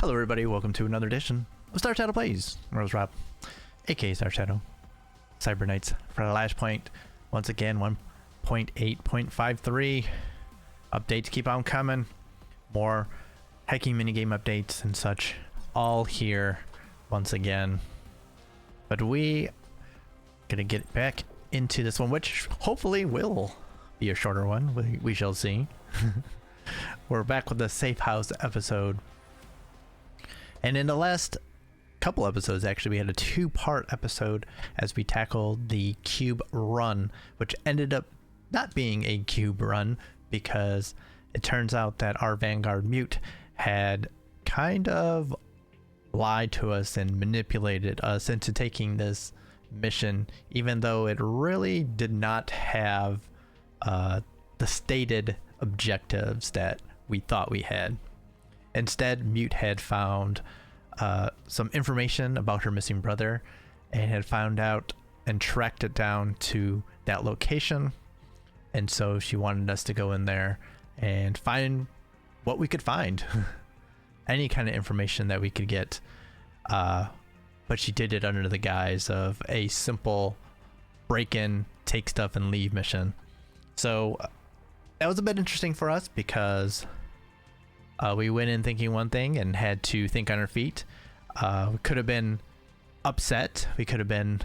Hello everybody, welcome to another edition of Star Shadow Plays. Rose Rob, aka Star Shadow. Cyber Knights Flashpoint. Once again, 1.8.53. Updates keep on coming. More hacking minigame updates and such. All here once again. But we gonna get back into this one, which hopefully will be a shorter one. We shall see. We're back with the Safehouse episode. And in the last couple episodes, actually, we had a two-part episode as we tackled the cube run, which ended up not being a cube run because it turns out that our Vanguard Mute had kind of lied to us and manipulated us into taking this mission, even though it really did not have the stated objectives that we thought we had. Instead, Mute had found some information about her missing brother and had found out and tracked it down to that location. And so she wanted us to go in there and find what we could find. Any kind of information that we could get. But she did it under the guise of a simple break-in, take stuff and leave mission. So that was a bit interesting for us because we went in thinking one thing and had to think on our feet. We could have been upset. We could have been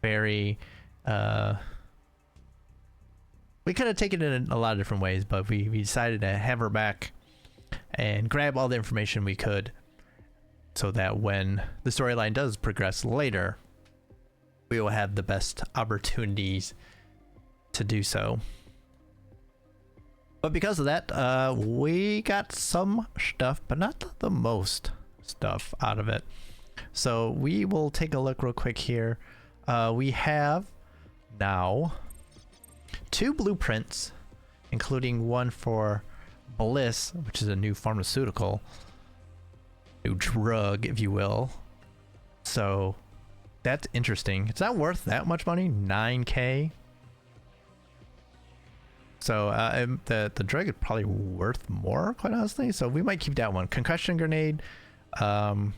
very... we could have taken it in a lot of different ways, but we decided to have her back and grab all the information we could so that when the storyline does progress later, we will have the best opportunities to do so. But because of that, we got some stuff, but not the most stuff out of it. So we will take a look real quick here. We have now 2 blueprints, including one for Bliss, which is a new pharmaceutical, new drug, if you will. So that's interesting. It's not worth that much money, 9K. So the drug is probably worth more, quite honestly. So we might keep that one. Concussion grenade. I mean,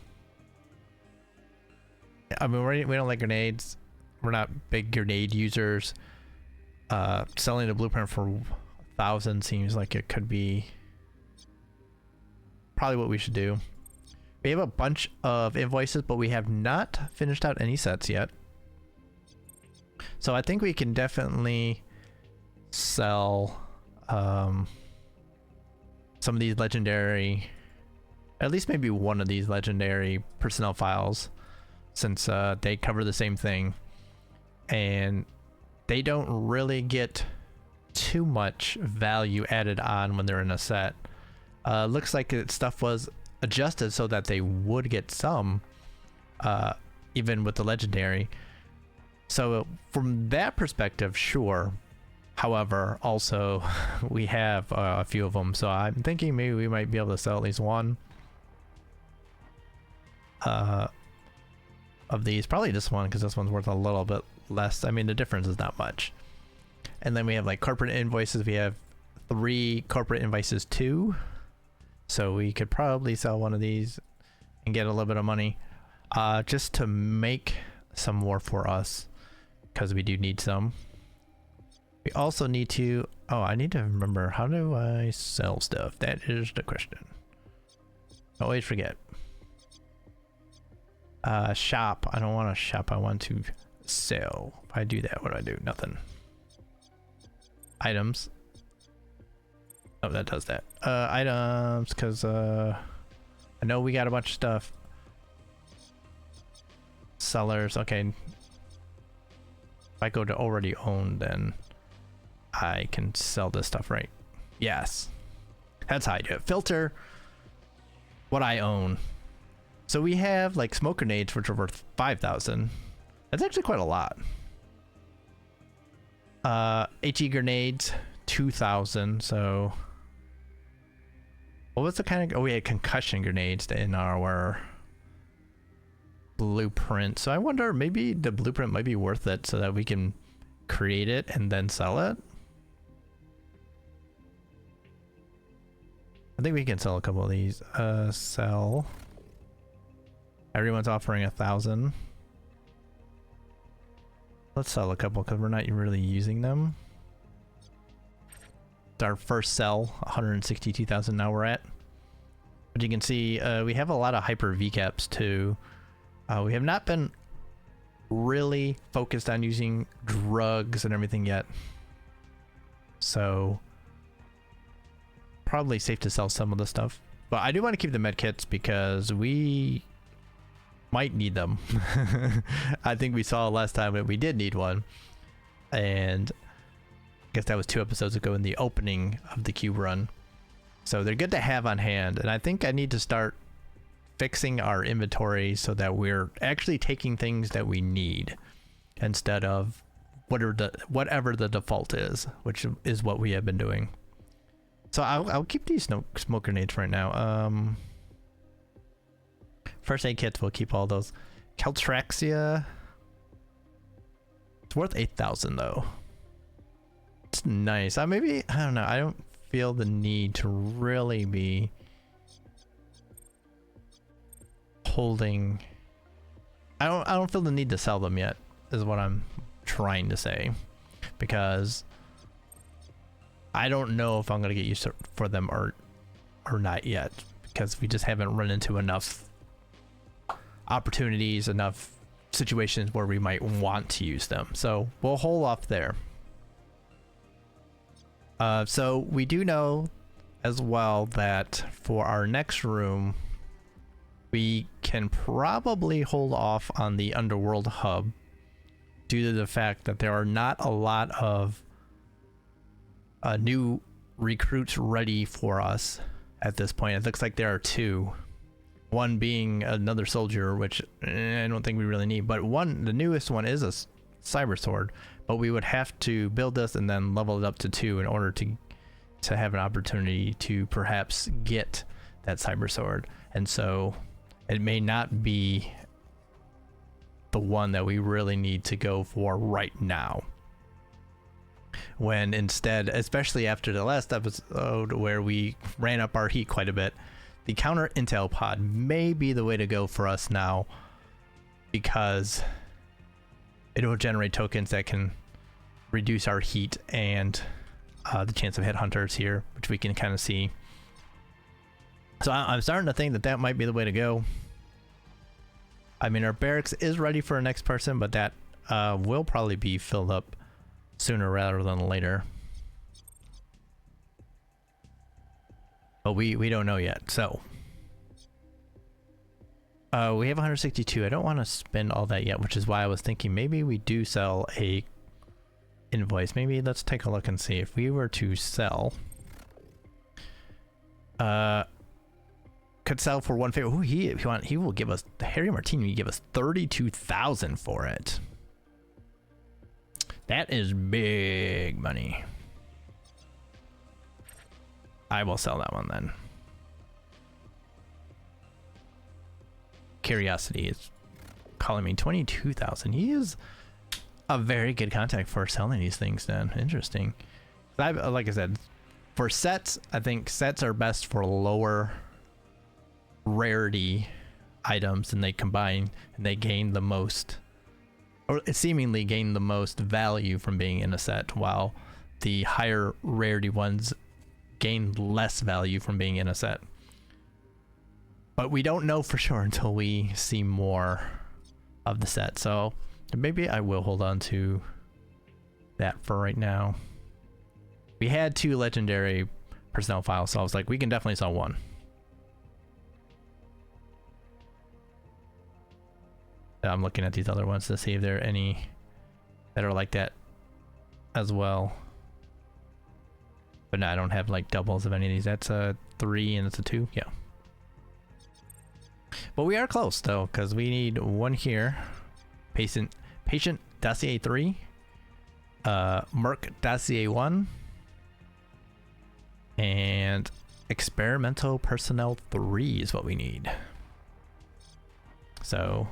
we don't like grenades. We're not big grenade users. Selling a blueprint for 1,000 seems like it could be probably what we should do. We have a bunch of invoices, but we have not finished out any sets yet. So I think we can definitely sell some of these legendary, at least maybe one of these legendary personnel files, since they cover the same thing and they don't really get too much value added on when they're in a set. Looks like stuff was adjusted so that they would get some even with the legendary. So from that perspective, sure. However, also we have a few of them, so I'm thinking maybe we might be able to sell at least one of these. Probably this one, because this one's worth a little bit less. I mean, the difference is not much. And then we have like corporate invoices. We have 3 corporate invoices too, so we could probably sell one of these and get a little bit of money just to make some more for us, because we do need some. We also need to, I need to remember, how do I sell stuff? That is the question. Always forget. Shop. I don't want to shop. I want to sell. If I do that, what do I do? Nothing. Items. Oh, that does that. Items, because I know we got a bunch of stuff. Sellers. Okay. If I go to already owned, then I can sell this stuff, right? Yes. That's how I do it. Filter what I own. So we have like smoke grenades, which are worth 5,000. That's actually quite a lot. HE grenades, 2,000. So what was the kind of, we had concussion grenades in our blueprint. So I wonder, maybe the blueprint might be worth it so that we can create it and then sell it. I think we can sell a couple of these. Sell. Everyone's offering 1,000. Let's sell a couple because we're not really using them. It's our first sell, 162,000 now we're at. But you can see we have a lot of hyper VCAPs too. We have not been really focused on using drugs and everything yet. So probably safe to sell some of the stuff. But I do want to keep the med kits because we might need them. I think we saw last time that we did need one. And I guess that was 2 episodes ago in the opening of the cube run. So they're good to have on hand. And I think I need to start fixing our inventory so that we're actually taking things that we need instead of whatever the default is, which is what we have been doing. So I'll keep these smoke grenades right now. First aid kits, we'll keep all those. Caltraxia. It's worth 8,000 though. It's nice. Maybe, I don't know. I don't feel the need to really be holding. I don't feel the need to sell them yet, is what I'm trying to say, because I don't know if I'm gonna get used for them or not yet, because we just haven't run into enough opportunities, enough situations where we might want to use them. So we'll hold off there. So we do know as well that for our next room, we can probably hold off on the Underworld hub due to the fact that there are not a lot of new recruits ready for us at this point. It looks like there are 2. One being another soldier, which I don't think we really need, but the newest one is a cyber sword, but we would have to build this and then level it up to 2 in order to have an opportunity to perhaps get that cyber sword. And so it may not be the one that we really need to go for right now, when instead, especially after the last episode where we ran up our heat quite a bit, the counter intel pod may be the way to go for us now, because it will generate tokens that can reduce our heat and the chance of headhunters here, which we can kind of see. So I'm starting to think that might be the way to go. I mean, our barracks is ready for our next person, but that will probably be filled up sooner rather than later. But we don't know yet. So we have 162. I don't want to spend all that yet, which is why I was thinking maybe we do sell a invoice. Maybe let's take a look and see if we were to sell. Could sell for 150. Ooh, he will give us the Harry Martini. Will give us 32,000 for it. That is big money. I will sell that one then. Curiosity is calling me 22,000. He is a very good contact for selling these things then. Interesting. Like I said, for sets, I think sets are best for lower rarity items, and they combine and they gain the most, or seemingly gain the most value from being in a set, while the higher rarity ones gain less value from being in a set. But we don't know for sure until we see more of the set, so maybe I will hold on to that for right now. We had 2 legendary personnel files, so I was like, we can definitely sell one. I'm looking at these other ones to see if there are any that are like that as well. But no, I don't have like doubles of any of these. That's a 3 and it's a 2. Yeah. But we are close though, because we need one here. Patient Dossier 3. Merc Dossier 1. And Experimental Personnel 3 is what we need. So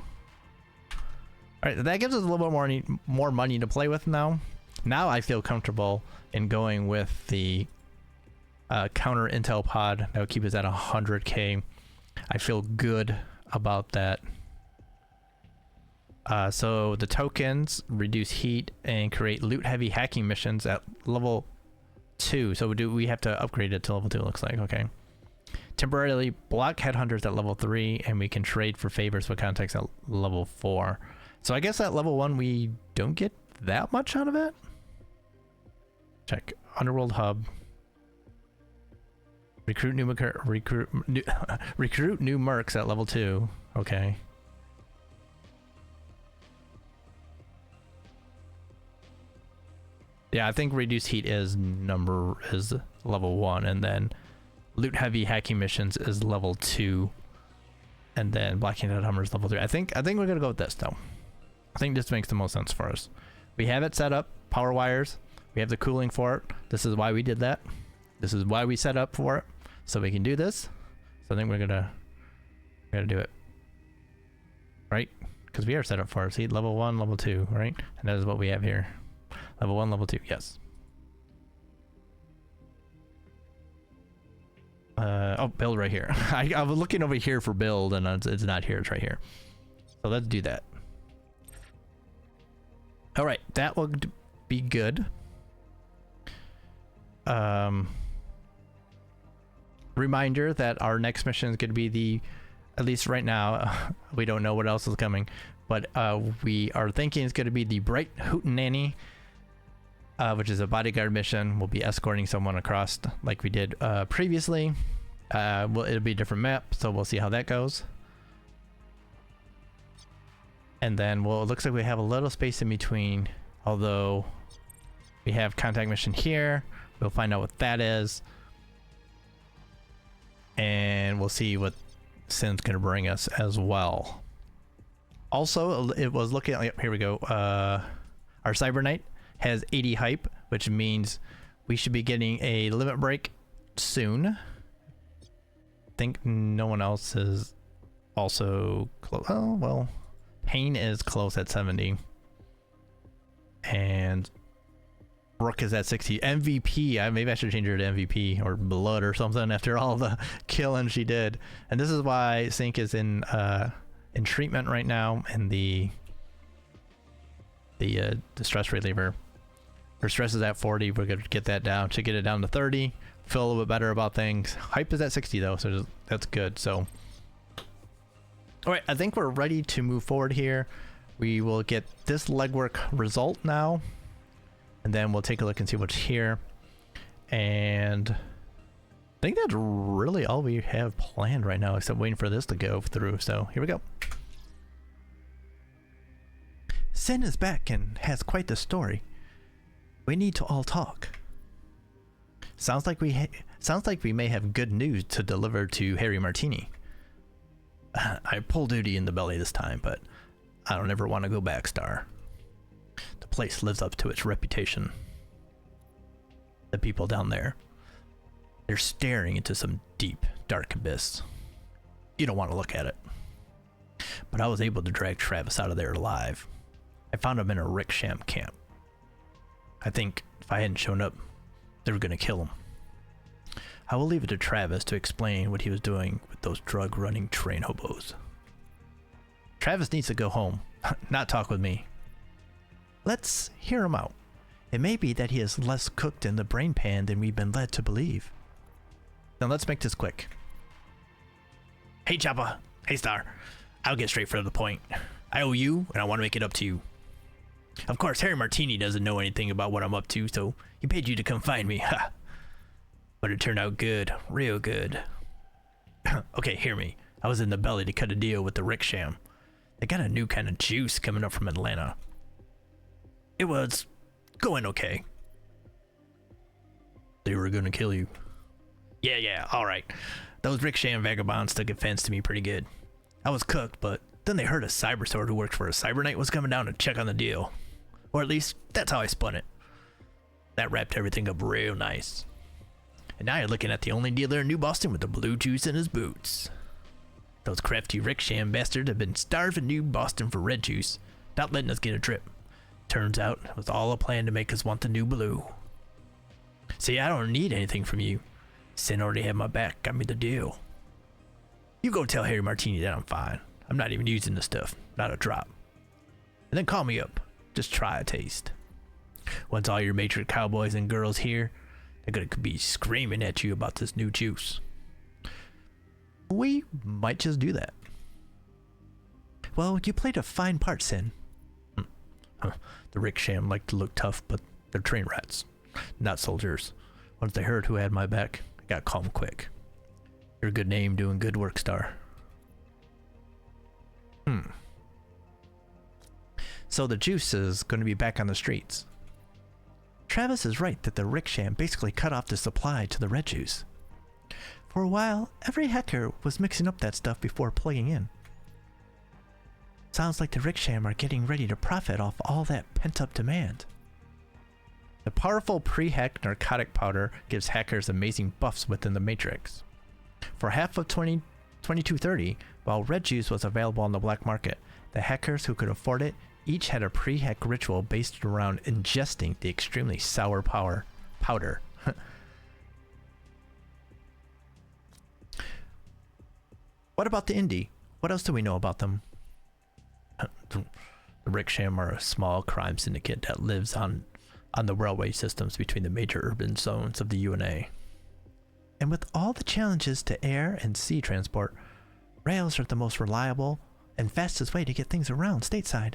all right, that gives us a little bit more money to play with now. Now I feel comfortable in going with the counter intel pod that will keep us at 100k. I feel good about that. So the tokens reduce heat and create loot heavy hacking missions at level 2. So we have to upgrade it to level 2, looks like. Okay. Temporarily block headhunters at level 3, and we can trade for favors with contacts at level 4. So I guess at level 1 we don't get that much out of it. Check Underworld Hub. Recruit new recruit new mercs at level 2. Okay. Yeah, I think reduced heat is level 1, and then loot heavy hacking missions is level 2, and then blocking head hummers level 3. I think we're gonna go with this though. I think this makes the most sense for us. We have it set up, power wires. We have the cooling for it. This is why we did that. This is why we set up for it, so we can do this. So I think we're gonna do it, right? Because we are set up for it. See, level 1, level 2, right? And that is what we have here. Level 1, level 2, yes. Oh, build right here. I was looking over here for build, and it's not here. It's right here. So let's do that. All right, that will be good. Reminder that our next mission is going to be at least right now, we don't know what else is coming, but we are thinking it's going to be the Bright Hootenanny, which is a bodyguard mission. We'll be escorting someone across like we did previously. It'll be a different map, so we'll see how that goes. And then, well, it looks like we have a little space in between, although we have contact mission here. We'll find out what that is. And we'll see what Sin's going to bring us as well. Also, it was looking like, here we go. Our Cyber Knight has 80 hype, which means we should be getting a limit break soon. I think no one else is also close. Oh, well, Pain is close at 70. And Rook is at 60. MVP, maybe I should change her to MVP or Blood or something after all the killing she did. And this is why Sync is in treatment right now, in the stress reliever. Her stress is at 40. We're gonna get that down to get it down to 30. Feel a little bit better about things. Hype is at 60 though, so that's good. So, all right, I think we're ready to move forward here. We will get this legwork result now, and then we'll take a look and see what's here. And I think that's really all we have planned right now, except waiting for this to go through. So here we go. Sin is back and has quite the story. We need to all talk. Sounds like we may have good news to deliver to Harry Martini. I pulled duty in the belly this time, but I don't ever want to go back, Star. The place lives up to its reputation. The people down there, they're staring into some deep, dark abyss. You don't want to look at it. But I was able to drag Travis out of there alive. I found him in a ricksham camp. I think if I hadn't shown up, they were going to kill him. I will leave it to Travis to explain what he was doing with those drug-running train hobos. Travis needs to go home, not talk with me. Let's hear him out. It may be that he is less cooked in the brain pan than we've been led to believe. Now let's make this quick. Hey Choppa, hey Star, I'll get straight to the point. I owe you, and I want to make it up to you. Of course, Harry Martini doesn't know anything about what I'm up to, so he paid you to come find me. Ha! But it turned out good, real good. Okay, hear me. I was in the belly to cut a deal with the ricksham. They got a new kind of juice coming up from Atlanta. It was going okay. They were gonna kill you. Yeah, alright. Those ricksham vagabonds took offense to me pretty good. I was cooked, but then they heard a cyber sword who worked for a Cyber Knight was coming down to check on the deal. Or at least, that's how I spun it. That wrapped everything up real nice. And now you're looking at the only dealer in New Boston with the blue juice in his boots. Those crafty ricksham bastards have been starving New Boston for red juice, not letting us get a trip. Turns out, it was all a plan to make us want the new blue. See, I don't need anything from you. Sin already had my back, got me the deal. You go tell Harry Martini that I'm fine. I'm not even using the stuff, not a drop. And then call me up. Just try a taste. Once all your matron cowboys and girls here, they're gonna be screaming at you about this new juice. We might just do that. Well, you played a fine part, Sin. The Ricksham like to look tough, but they're train rats, not soldiers. Once they heard who had my back, I got calm quick. You're a good name doing good work, Star. So the juice is going to be back on the streets. Travis is right that the Ricksham basically cut off the supply to the red juice. For a while, every hacker was mixing up that stuff before plugging in. Sounds like the Ricksham are getting ready to profit off all that pent-up demand. The powerful pre-hack narcotic powder gives hackers amazing buffs within the Matrix. For half of 2230, while red juice was available on the black market, the hackers who could afford it each had a pre-hack ritual based around ingesting the extremely sour powder. What about the Indie? What else do we know about them? The Ricksham are a small crime syndicate that lives on the railway systems between the major urban zones of the UNA. And with all the challenges to air and sea transport, rails are the most reliable and fastest way to get things around stateside.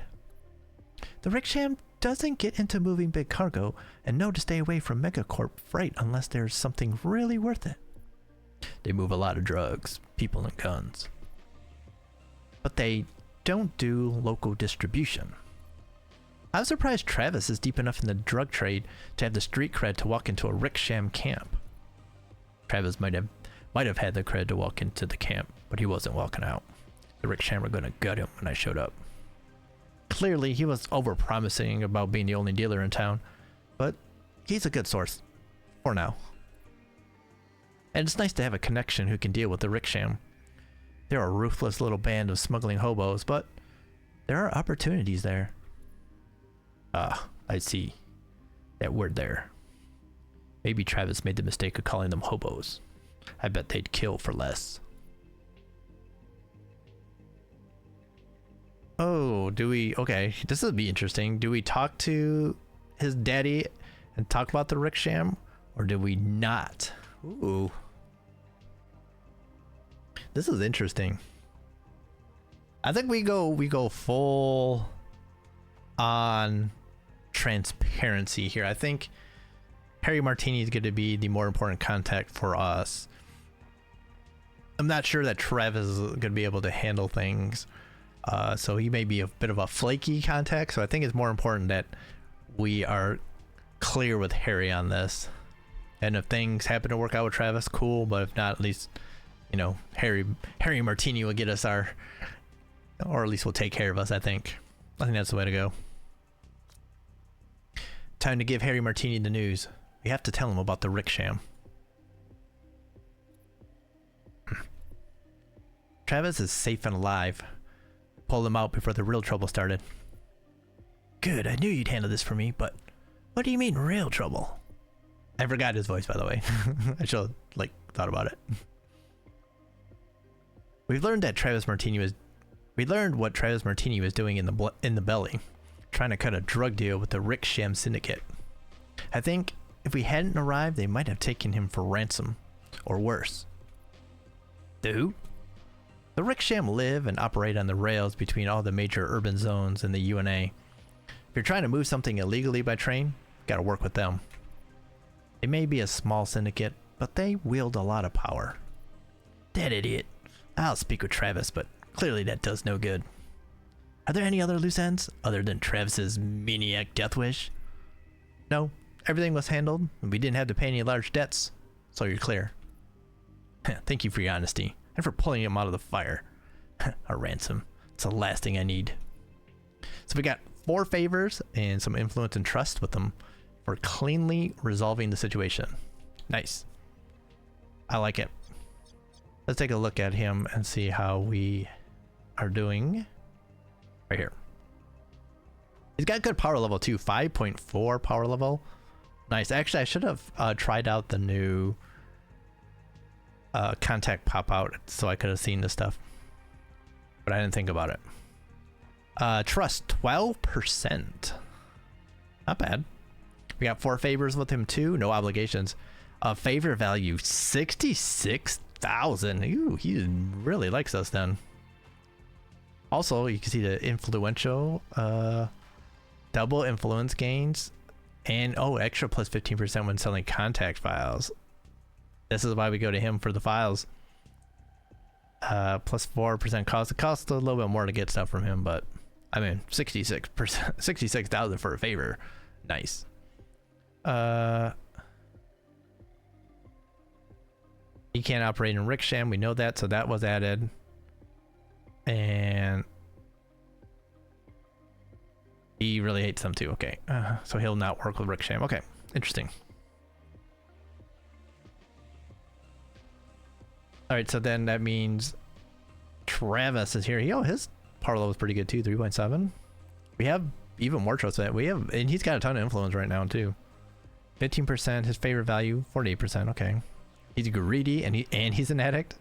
The Ricksham doesn't get into moving big cargo and know to stay away from megacorp freight unless there's something really worth it. They move a lot of drugs, people, and guns. But they don't do local distribution. I'm surprised Travis is deep enough in the drug trade to have the street cred to walk into a Ricksham camp. Travis might have had the cred to walk into the camp, but he wasn't walking out. The Ricksham were gonna gut him when I showed up. Clearly, he was over-promising about being the only dealer in town, but he's a good source. For now. And it's nice to have a connection who can deal with the Ricksham. They're a ruthless little band of smuggling hobos, but there are opportunities there. I see that word there. Maybe Travis made the mistake of calling them hobos. I bet they'd kill for less. Oh, do we? Okay, this will be interesting. Do we talk to his daddy and talk about the Ricksham, or do we not? Ooh. This is interesting. I think we go full on transparency here. I think Harry Martini is going to be the more important contact for us. I'm not sure that Travis is going to be able to handle things. So he may be a bit of a flaky contact. So I think it's more important that we are clear with Harry on this. And if things happen to work out with Travis, cool. But if not, at least, you know, Harry Martini will get us our, or at least will take care of us, I think. I think that's the way to go. Time to give Harry Martini the news. We have to tell him about the Ricksham. Travis is safe and alive. Pulled him out before the real trouble started. Good, I knew you'd handle this for me, but what do you mean real trouble? I forgot his voice, by the way. I should have, thought about it. We learned what Travis Martini was doing in the belly, trying to cut a drug deal with the Ricksham syndicate. I think if we hadn't arrived, they might have taken him for ransom, or worse. The who? The Ricksham live and operate on the rails between all the major urban zones in the UNA. If you're trying to move something illegally by train, gotta work with them. They may be a small syndicate, but they wield a lot of power. That idiot. I'll speak with Travis, but clearly that does no good. Are there any other loose ends, other than Travis's maniac death wish? No, everything was handled, and we didn't have to pay any large debts, so you're clear. Thank you for your honesty, and for pulling him out of the fire. A ransom. It's the last thing I need. So we got 4 favors and some influence and trust with them for cleanly resolving the situation. Nice. I like it. Let's take a look at him and see how we are doing. Right here. He's got good power level too. 5.4 power level. Nice. Actually, I should have tried out the new contact pop out so I could have seen the stuff. But I didn't think about it. Trust, 12%. Not bad. We got 4 favors with him too. No obligations. Favor value, 66,000. Ooh, he really likes us then. Also, you can see the influential, double influence gains, and extra plus 15% when selling contact files. This is why we go to him for the files. Plus 4% cost. It costs a little bit more to get stuff from him, but I mean, 66%, 66,000 for a favor. Nice. He can't operate in Ricksham. We know that, so that was added. And he really hates them too. Okay, so he'll not work with Ricksham. Okay, interesting. All right, so then that means Travis is here. His power level is pretty good too, 3.7. We have even more trust that we have, and he's got a ton of influence right now too. 15%. His favorite value, 48%. Okay, he's greedy, and he's an addict.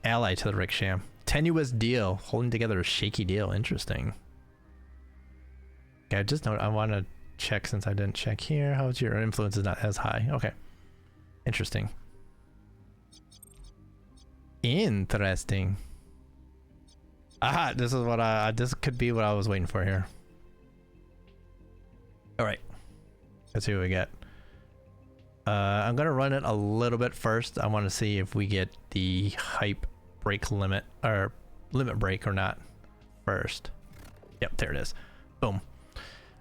Ally to the Ricksham. Tenuous deal, holding together a shaky deal. Interesting. Okay, I want to check since I didn't check here. How's your influence is not as high? Okay, interesting. Interesting. Aha, this is what this could be what I was waiting for here. All right, let's see what we get. I'm gonna run it a little bit first. I want to see if we get the hype break limit or limit break or not first. Yep, there it is. Boom.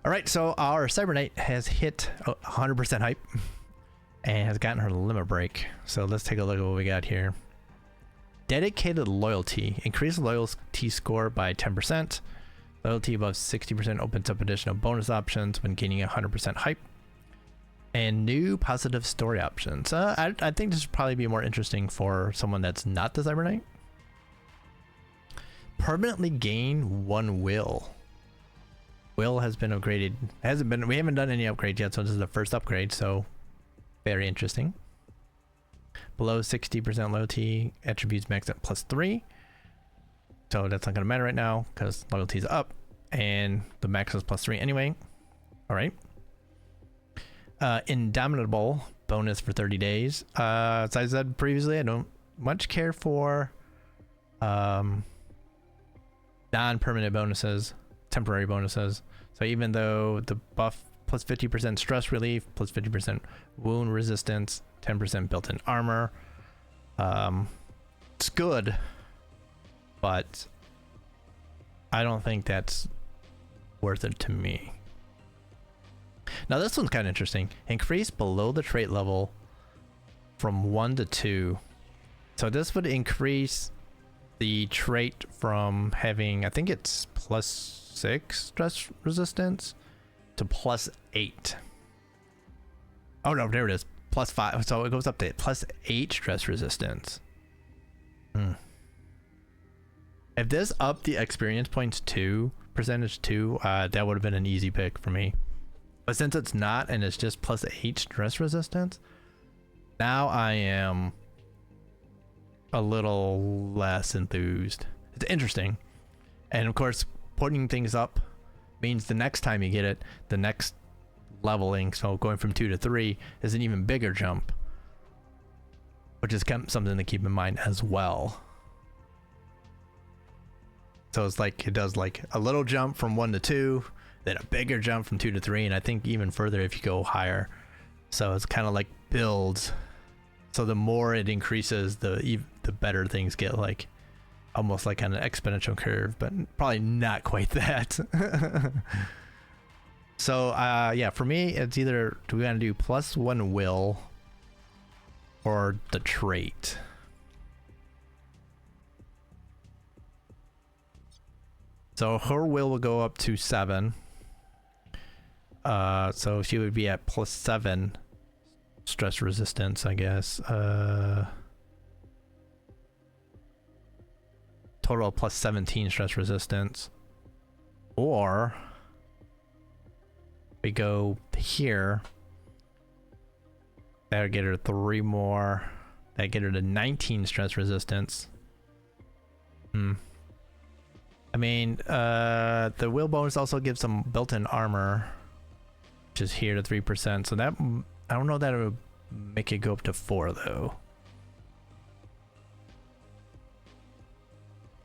All right, so our Cyber Knight has hit 100% hype and has gotten her limit break. So let's take a look at what we got here. Dedicated loyalty. Increase loyalty score by 10%. Loyalty above 60% opens up additional bonus options when gaining 100% hype. And new positive story options. I think this would probably be more interesting for someone that's not the Cyber Knight. Permanently gain 1 will. Will has been upgraded. We haven't done any upgrades yet, so this is the first upgrade, so very interesting. Below 60% loyalty, attributes max at +3. So that's not gonna matter right now because loyalty is up and the max is +3 anyway. All right. Indomitable bonus for 30 days. As I said previously, I don't much care for non-permanent bonuses, temporary bonuses. So even though the buff plus 50% stress relief, plus 50% wound resistance, 10% built-in armor, it's good, but I don't think that's worth it to me. Now this one's kind of interesting. Increase below the trait level from 1 to 2. So this would increase the trait from having, I think it's +6 stress resistance to +8. Oh no, there it is. +5. So it goes up to +8 stress resistance. If this upped the experience points percentage 2, that would have been an easy pick for me. But since it's not, and it's just +8 stress resistance, now I am a little less enthused. It's interesting. And of course, putting things up means the next time you get it, the next leveling, so going from 2 to 3, is an even bigger jump. Which is something to keep in mind as well. So it's like, it does like a little jump from 1 to 2, then a bigger jump from 2 to 3, and I think even further if you go higher. So it's kind of like builds. So the more it increases, the better things get, like almost like on an exponential curve, but probably not quite that. So yeah, for me, it's either do we want to do +1 will or the trait. So her will go up to 7. So she would be at +7 stress resistance, I guess. Total +17 stress resistance. Or we go here That'll get her 3 more. That get her to 19 stress resistance. I mean, the will bonus also gives some built-in armor, which is here to 3%. So that, I don't know that it would make it go up to 4 though.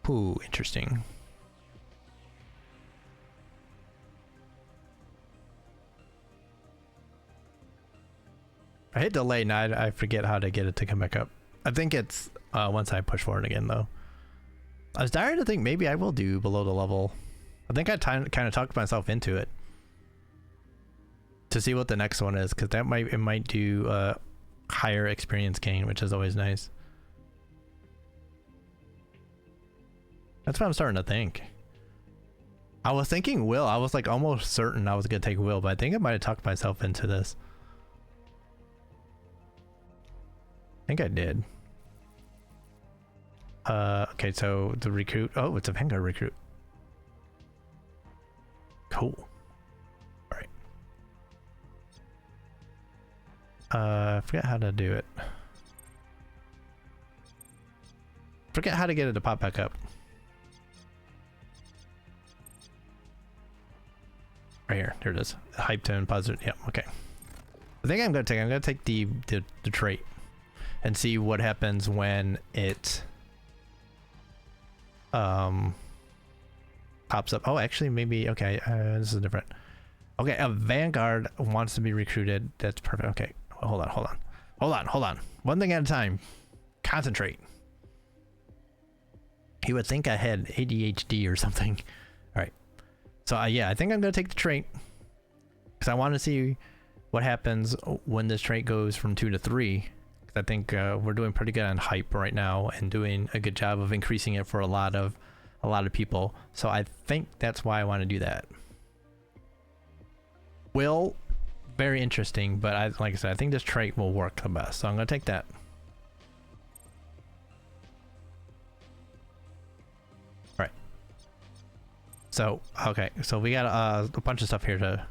Ooh, interesting. I hit delay now. I forget how to get it to come back up. I think it's once I push forward again though. I was starting to think maybe I will do below the level. I think I kind of talked myself into it to see what the next one is, because that might do higher experience gain, which is always nice. That's what I'm starting to think. I was thinking will. I was like almost certain I was gonna take will, but I think I might have talked myself into this. I think I did. Okay, so the recruit. Oh, it's a Vanguard recruit. Cool. All right. I forget how to do it. Forget how to get it to pop back up. Right here. There it is. Hype tone, positive. Yeah. Okay. I think I'm gonna take the trait and see what happens when it pops up. Oh, actually, maybe. Okay, this is different. Okay, a Vanguard wants to be recruited. That's perfect. Okay, hold on. One thing at a time. Concentrate. You would think I had ADHD or something. All right. So yeah, I think I'm gonna take the trait because I want to see what happens when this trait goes from 2 to 3. I think we're doing pretty good on hype right now and doing a good job of increasing it for a lot of people. So I think that's why I want to do that. Will, very interesting, but like I said, I think this trait will work the best. So I'm gonna take that. Right. So okay, so we got a bunch of stuff here to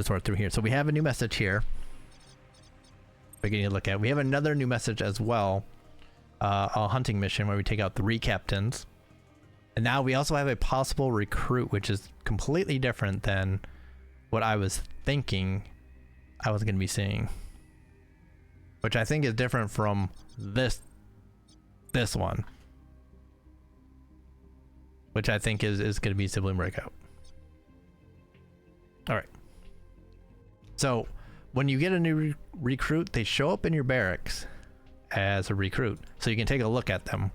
sort through here. So we have a new message here. Beginning to look at. We have another new message as well, a hunting mission where we take out 3 captains, and now we also have a possible recruit, which is completely different than what I was thinking I was going to be seeing, which I think is different from this one, which I think is going to be sibling breakout. All right, so when you get a new recruit, they show up in your barracks as a recruit, so you can take a look at them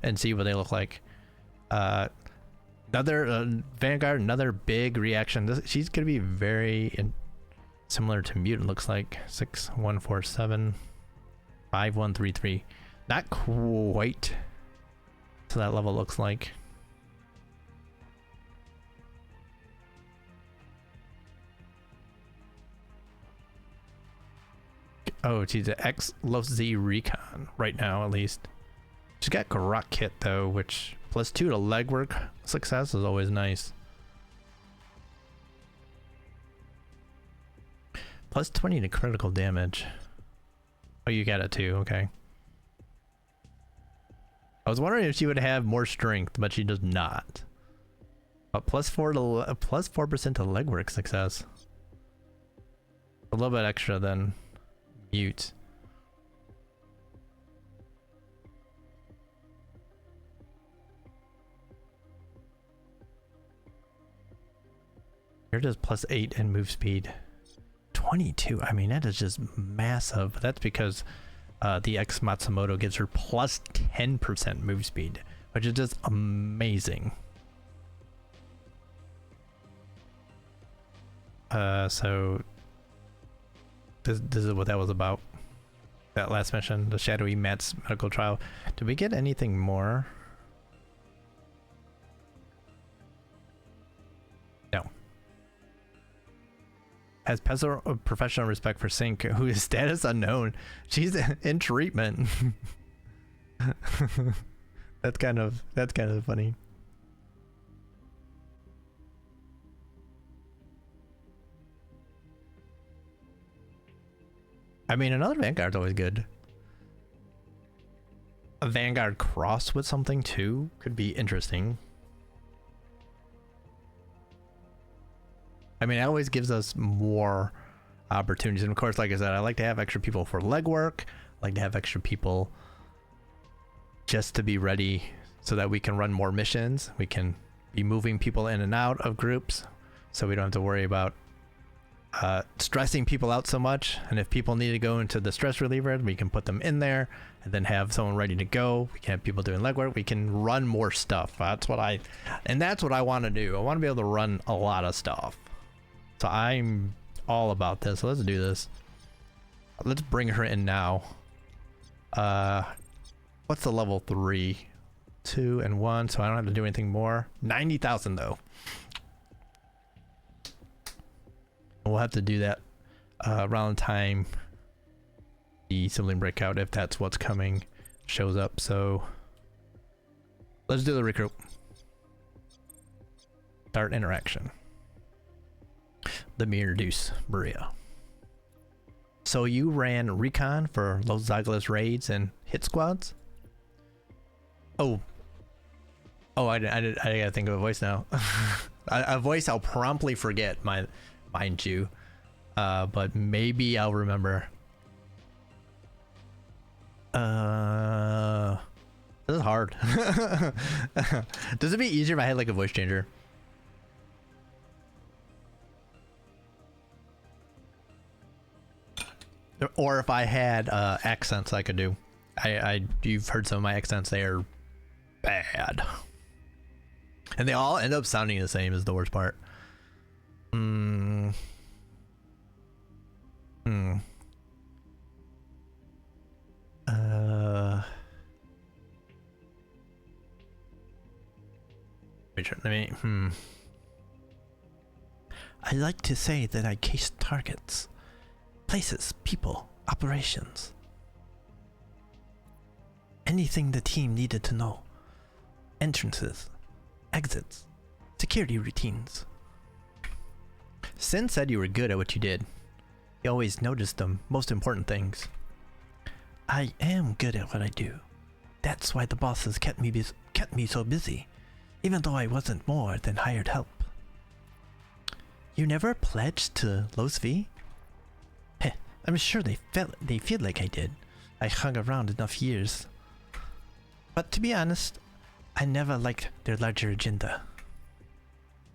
and see what they look like. Another Vanguard, another big reaction. She's gonna be very similar to Mutant. Looks like 6147 5133. Not quite to that level. Looks like. Oh, she's an X low Z recon right now, at least. She's got Garrock kit though, which +2 to legwork success is always nice. +20 to critical damage. Oh, you got it too. Okay. I was wondering if she would have more strength, but she does not. But +4% to legwork success. A little bit extra than Mute. Here it is +8 in move speed. 22. I mean, that is just massive. That's because the X Matsumoto gives her +10% move speed, which is just amazing. So this is what that was about. That last mission, the Shadowy Matt's medical trial. Did we get anything more? No. Has professional respect for Sync, who is status unknown. She's in treatment. That's kind of funny. I mean, another Vanguard's always good. A Vanguard cross with something too could be interesting. I mean, it always gives us more opportunities. And of course, like I said, I like to have extra people for legwork. I like to have extra people just to be ready so that we can run more missions. We can be moving people in and out of groups so we don't have to worry about stressing people out so much. And if people need to go into the stress reliever, we can put them in there and then have someone ready to go. We can have people doing legwork. We can run more stuff. That's what I want to do. I want to be able to run a lot of stuff. So I'm all about this. So let's do this. Let's bring her in now. What's the level 3? 2 and 1, so I don't have to do anything more. 90,000 though. We'll have to do that around the time the sibling breakout, if that's what's coming, shows up. So let's do the recruit. Start interaction. Let me introduce Maria. So you ran recon for Los Zagales raids and hit squads? Oh, I gotta think of a voice now. A voice I'll promptly forget, mind you. But maybe I'll remember. This is hard. Does it be easier if I had like a voice changer? Or if I had accents I could do. You've heard some of my accents, they are bad. And they all end up sounding the same is the worst part. I like to say that I case targets. Places, people, operations. Anything the team needed to know. Entrances, exits, security routines. Sin said you were good at what you did. You always noticed the most important things. I am good at what I do. That's why the bosses kept me so busy, even though I wasn't more than hired help. You never pledged to Los V? Heh, I'm sure they feel like I did. I hung around enough years. But to be honest, I never liked their larger agenda.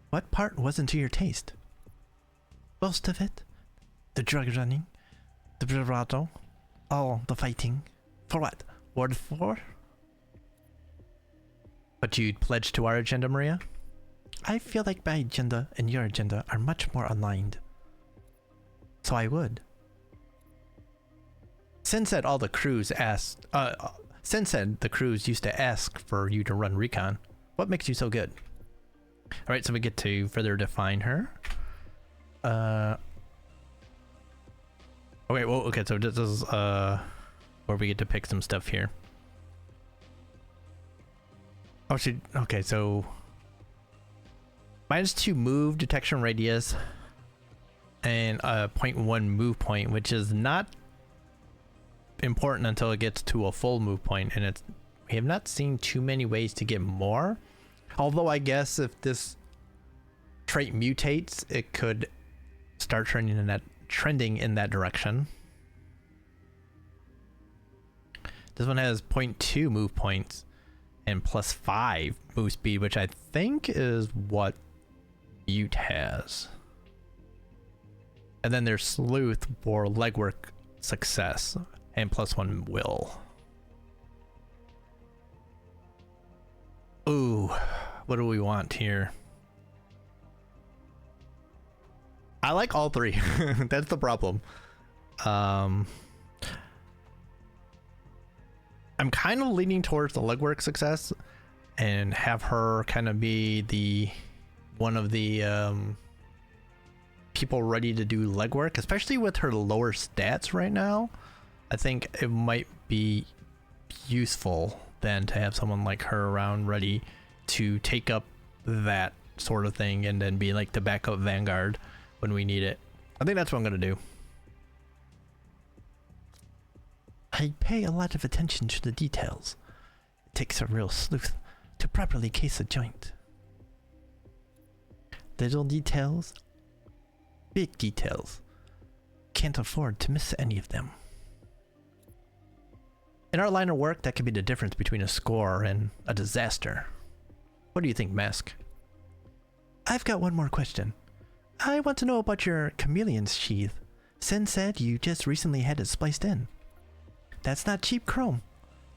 What part wasn't to your taste? Most of it. The drug running, the bravado, all the fighting. For what? World 4? But you'd pledge to our agenda, Maria? I feel like my agenda and your agenda are much more aligned. So I would. Sin said all the crews asked, Sin said the crews used to ask for you to run recon. What makes you so good? Alright, so we get to further define her. Okay, well, okay, so this is where we get to pick some stuff here. Oh, okay, so -2 move detection radius and 0.1 move point, which is not important until it gets to a full move point, and we have not seen too many ways to get more. Although I guess if this trait mutates, it could start trending in that direction. This one has 0.2 move points and +5 move speed, which I think is what Mute has. And then there's Sleuth for legwork success and +1 will. Ooh, what do we want here? I like all three. That's the problem. I'm kind of leaning towards the legwork success and have her kind of be one of the people ready to do legwork, especially with her lower stats right now. I think it might be useful then to have someone like her around ready to take up that sort of thing and then be like the backup vanguard when we need it. I think that's what I'm gonna do. I pay a lot of attention to the details. It takes a real sleuth to properly case a joint. Little details, big details. Can't afford to miss any of them. In our line of work, that could be the difference between a score and a disaster. What do you think, Mask? I've got one more question. I want to know about your chameleon sheath. Sen said you just recently had it spliced in. That's not cheap chrome.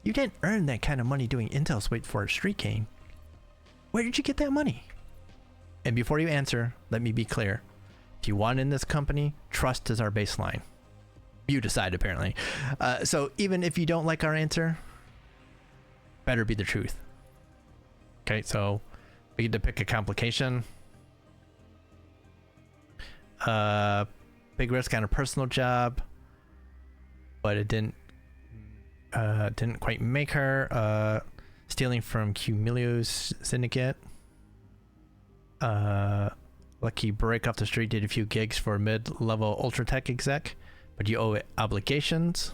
You didn't earn that kind of money doing intel sweep for a street game. Where did you get that money? And before you answer, let me be clear. If you want in this company, trust is our baseline. You decide, apparently. So even if you don't like our answer, better be the truth. Okay, so we get to pick a complication. Big risk on a personal job, but it didn't quite make her. Stealing from Cumulio's syndicate. Lucky break off the street, did a few gigs for a mid-level ultra tech exec, but you owe it obligations.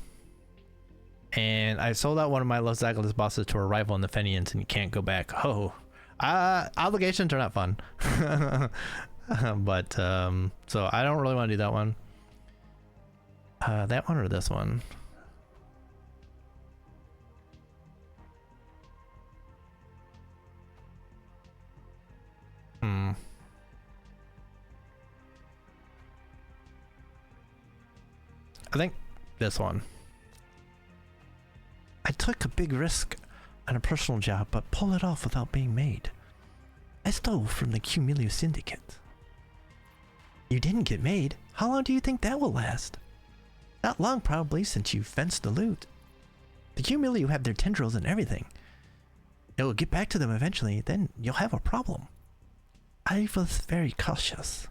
And I sold out one of my Los Angeles bosses to a rival in the Fenians, and you can't go back. Oh, obligations are not fun. But so I don't really want to do that one. That one or this one? I think this one. I took a big risk on a personal job, but pulled it off without being made. I stole from the Cumulio Syndicate. You didn't get made? How long do you think that will last? Not long, probably, since you fenced the loot. The Cumulio have their tendrils and everything. It will get back to them eventually, then you'll have a problem. I was very cautious.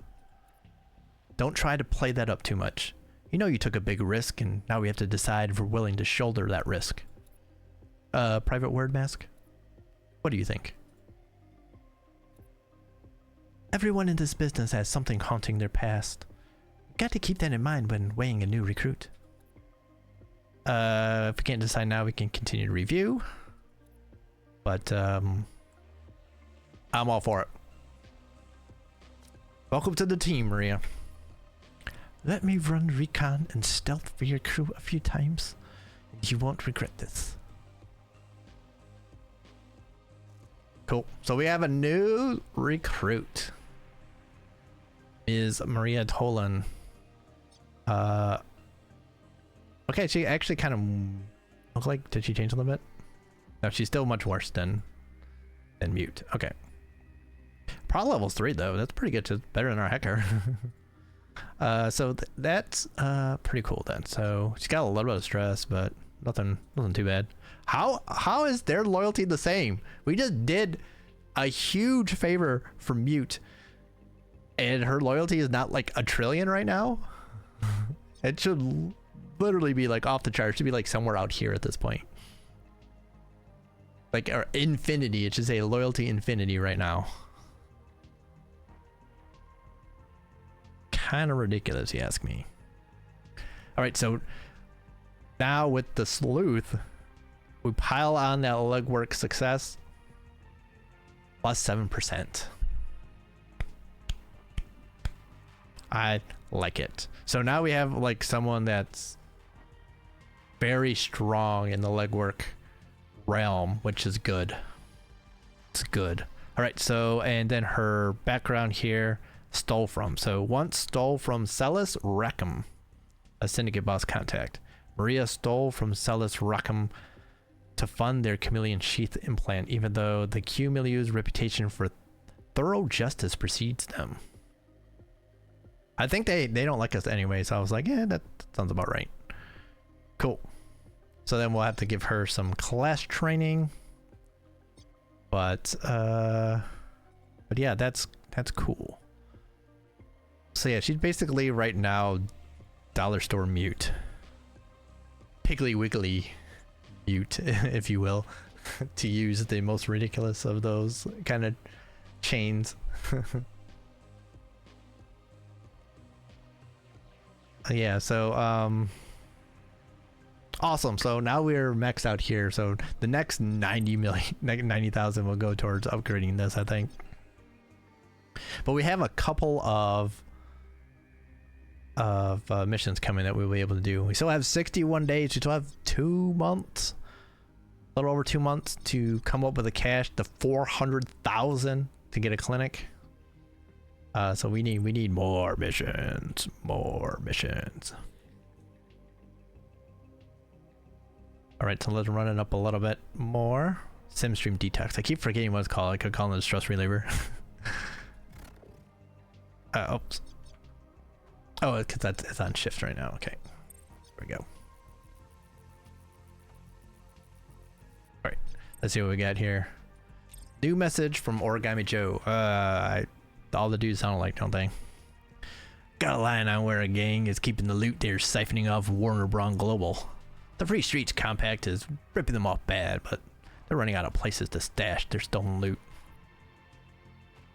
Don't try to play that up too much. You know you took a big risk, and now we have to decide if we're willing to shoulder that risk. Private word, Mask? What do you think? Everyone in this business has something haunting their past. Got to keep that in mind when weighing a new recruit. If we can't decide now, we can continue to review. But, I'm all for it. Welcome to the team, Maria. Let me run recon and stealth for your crew a few times, and you won't regret this. Cool. So we have a new recruit. Is Maria Tolan. Okay, she actually kind of look like, did she change a little bit? No, she's still much worse than Mute. Okay. Pro level's 3 though. That's pretty good. Just better than our hacker. So that's pretty cool then. So she's got a little bit of stress, but nothing too bad. How is their loyalty the same? We just did a huge favor for Mute, and her loyalty is not like a trillion right now. It should literally be like off the chart. It should be like somewhere out here at this point. Like, or infinity. It should say loyalty infinity right now. Kind of ridiculous, you ask me. All right, so now with the sleuth, we pile on that legwork success plus 7%. I like it. So now we have like someone that's very strong in the legwork realm, which is good. It's good. All right, so and then her background here, stole from. So once stole from Celis Rackham, a syndicate boss contact. Maria stole from Celis Rackham to fund their chameleon sheath implant, even though the Cumulio's reputation for thorough justice precedes them. I think they don't like us anyway, so I was like, yeah, that sounds about right. Cool. So then we'll have to give her some class training. But yeah, that's cool. So yeah, she's basically right now dollar store Mute. Piggly Wiggly Mute, if you will, to use the most ridiculous of those kind of chains. Yeah, so Awesome. So now we're maxed out here. So the next 90,000 will go towards upgrading this, I think. But we have a couple of missions coming that we'll be able to do. We still have 61 days. We still have 2 months, a little over 2 months to come up with the cash, the 400,000 to get a clinic. So we need more missions, more missions. All right, so let's run it up a little bit more. SimStream Detox. I keep forgetting what it's called. I could call it a stress reliever. Oops. Oh, because it's on shift right now. Okay, there we go. All right, let's see what we got here. New message from Origami Joe. All the dudes sound alike, don't they? Got a line on where a gang is keeping the loot they're siphoning off Warner Bros. Global. The Free Streets Compact is ripping them off bad, but they're running out of places to stash their stolen loot.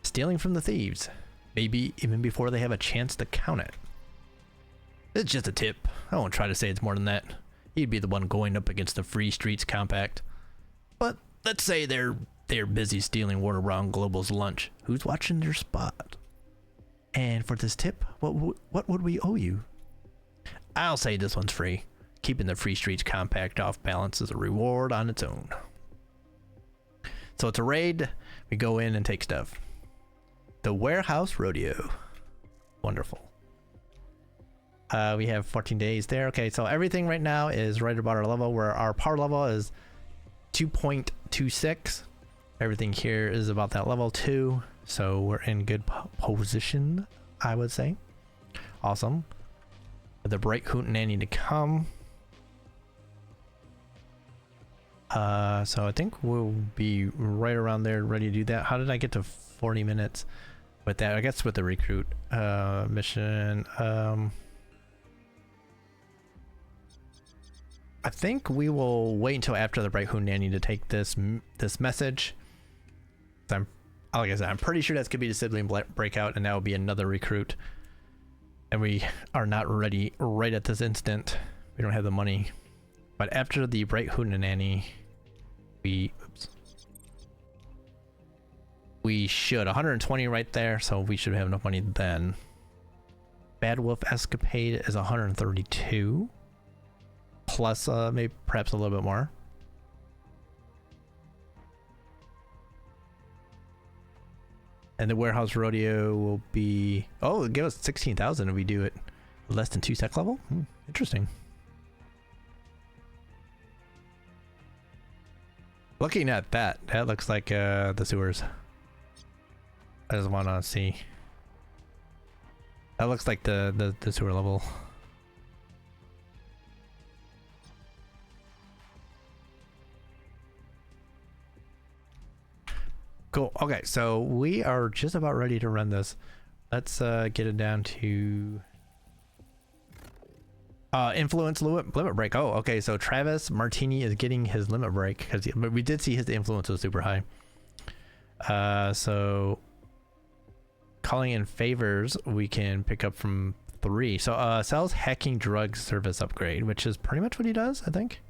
Stealing from the thieves, maybe even before they have a chance to count it. It's just a tip. I won't try to say it's more than that. He'd be the one going up against the Free Streets Compact. But let's say they're busy stealing Warner Bros. Global's lunch. Who's watching their spot? And for this tip, what would we owe you? I'll say this one's free. Keeping the Free Streets Compact off balance is a reward on its own. So it's a raid. We go in and take stuff. The Warehouse Rodeo. Wonderful. We have 14 days there. Okay, so everything right now is right about our level, where our power level is 2.26. Everything here is about that level too. So we're in good position, I would say. Awesome. The Bright Hootenanny to come. So I think we'll be right around there ready to do that. How did I get to 40 minutes with that? I guess with the recruit mission. I think we will wait until after the Bright Hootenanny to take this message. Like I said, I'm pretty sure that's gonna be the sibling breakout, and that will be another recruit. And we are not ready right at this instant. We don't have the money. But after the Bright Hootenanny, we should 120 right there, so we should have enough money then. Bad Wolf Escapade is 132 plus maybe perhaps a little bit more. And the Warehouse Rodeo will be, oh, it'll give us 16,000 if we do it less than 2 sec level. Interesting. Looking at that, that looks like the sewers. I just want to see. That looks like the sewer level. Cool. Okay, so we are just about ready to run this. Let's get it down to influence limit break. Oh, okay. So Travis Martini is getting his limit break because we did see his influence was super high. So calling in favors, we can pick up from 3. So sells hacking drug service upgrade, which is pretty much what he does, I think.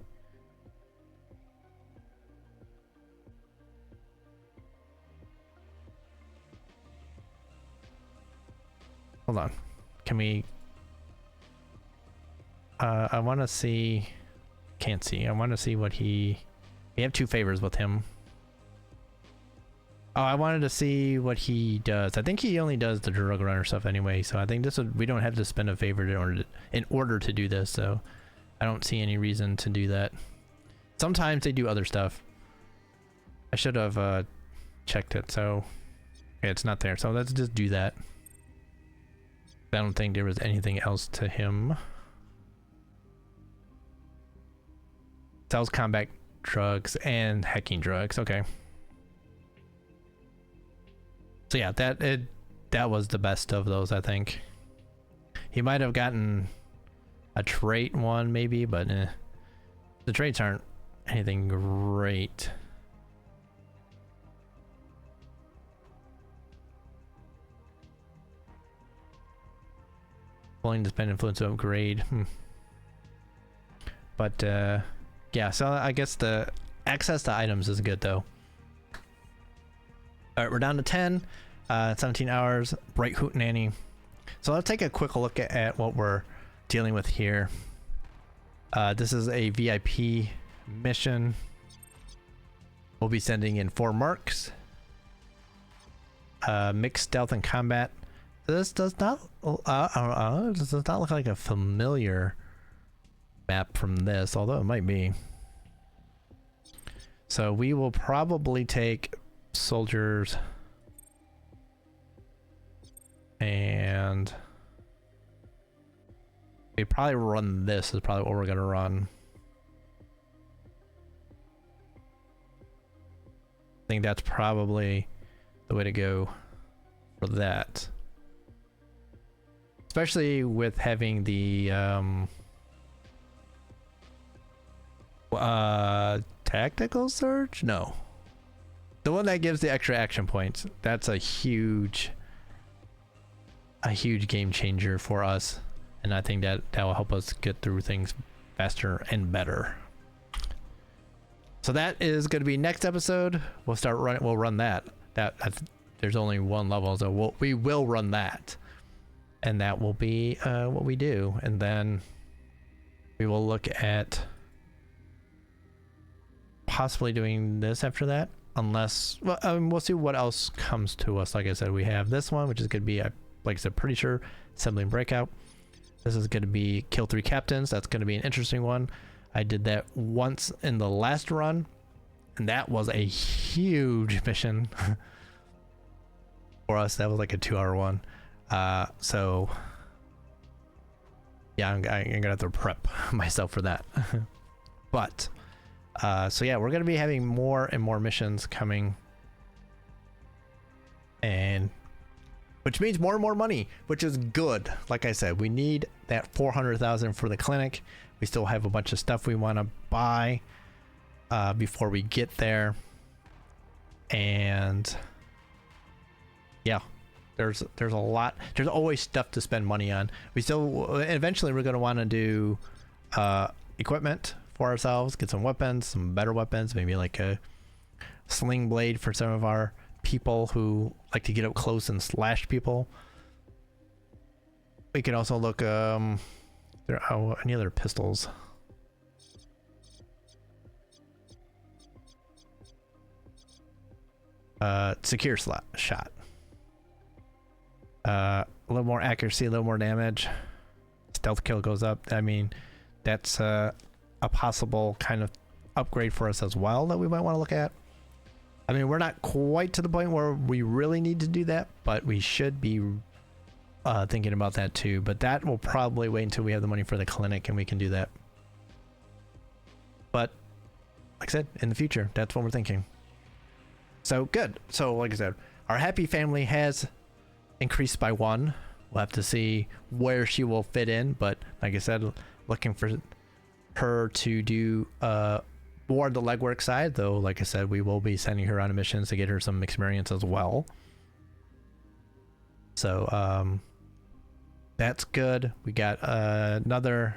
Hold on. Can we... I want to see... Can't see. I want to see what he... We have 2 favors with him. Oh, I wanted to see what he does. I think he only does the drug runner stuff anyway, so I think this would... We don't have to spend a favor in order to do this, so... I don't see any reason to do that. Sometimes they do other stuff. I should have checked it, so... Okay, it's not there, so let's just do that. I don't think there was anything else to him. Sells combat drugs and hacking drugs. Okay. So yeah, that was the best of those, I think. He might have gotten a trait one maybe, but the traits aren't anything great. Willing to spend influence to upgrade. But yeah, so I guess the access to items is good though. All right, we're down to 10, 17 hours, bright hootenanny. So let's take a quick look at what we're dealing with here. This is a VIP mission. We'll be sending in 4 mercs. Mixed stealth and combat. This does not this does not look like a familiar map from this, although it might be. So we will probably take soldiers and we probably run this is probably what we're gonna run. I think that's probably the way to go for that. Especially with having the tactical surge? No. The one that gives the extra action points. That's a huge game changer for us. And I think that will help us get through things faster and better. So that is going to be next episode. We'll run that. There's only one level, so we will run that. And that will be what we do. And then we will look at possibly doing this after that, unless, well, we'll see what else comes to us. Like I said, we have this one, which is going to be, like I said, pretty sure, assembling breakout. This is going to be kill 3 captains. That's going to be an interesting one. I did that once in the last run, and that was a huge mission for us. That was like a 2-hour one. So yeah, I'm gonna have to prep myself for that. But so yeah, we're gonna be having more and more missions coming, and which means more and more money, which is good. Like I said, we need that 400,000 for the clinic. We still have a bunch of stuff we want to buy before we get there, and yeah, there's a lot. There's always stuff to spend money on. We still eventually we're going to want to do equipment for ourselves, get some weapons, some better weapons, maybe like a sling blade for some of our people who like to get up close and slash people. We could also look there are any other pistols. Secure shot. A little more accuracy, a little more damage. Stealth kill goes up. I mean, that's a possible kind of upgrade for us as well that we might want to look at. I mean, we're not quite to the point where we really need to do that, but we should be thinking about that too. But that will probably wait until we have the money for the clinic and we can do that. But like I said, in the future, that's what we're thinking. So good. So like I said, our happy family has increased by 1. We'll have to see where she will fit in, but like I said, looking for her to do more of the legwork side, though. Like I said, we will be sending her on missions to get her some experience as well. So that's good. We got another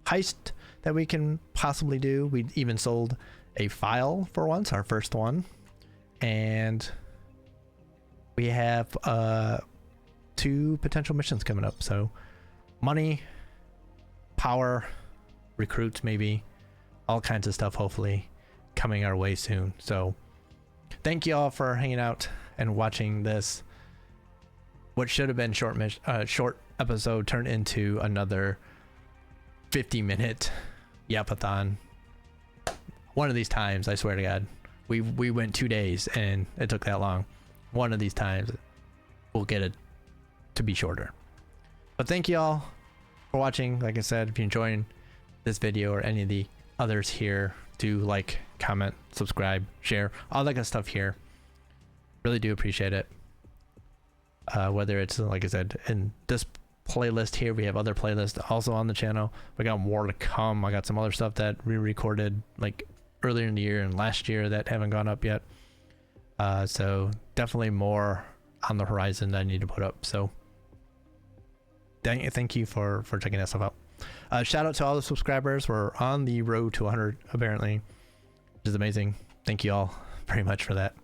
heist that we can possibly do. We even sold a file for once, our first one, and we have 2 potential missions coming up. So money, power, recruits, maybe all kinds of stuff hopefully coming our way soon. So thank you all for hanging out and watching this, what should have been short episode turned into another 50-minute yapathon. One of these times, I swear to God, we went 2 days and it took that long. One of these times we'll get it to be shorter. But thank you all for watching. Like I said, if you're enjoying this video or any of the others here, do like, comment, subscribe, share, all that good stuff here. Really do appreciate it. Whether it's, like I said, in this playlist here, we have other playlists also on the channel. We got more to come. I got some other stuff that we recorded like earlier in the year and last year that haven't gone up yet. So definitely more on the horizon that I need to put up. So thank you for checking that stuff out. Shout out to all the subscribers. We're on the road to 100 apparently, which is amazing. Thank you all very much for that.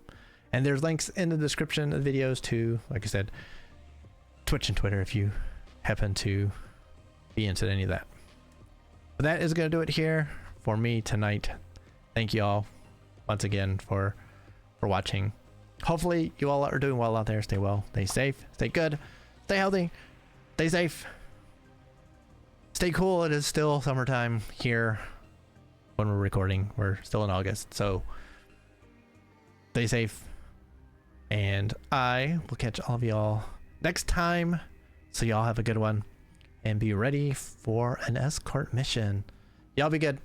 And there's links in the description of the videos to, like I said, Twitch and Twitter if you happen to be into any of that. But that is going to do it here for me tonight. Thank you all once again for watching. Hopefully you all are doing well out there. Stay well, stay safe, stay good, stay healthy, stay safe, stay cool. It is still summertime here when we're recording. We're still in August, so stay safe. And I will catch all of y'all next time. So y'all have a good one and be ready for an escort mission. Y'all be good.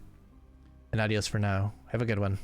And adios for now. Have a good one.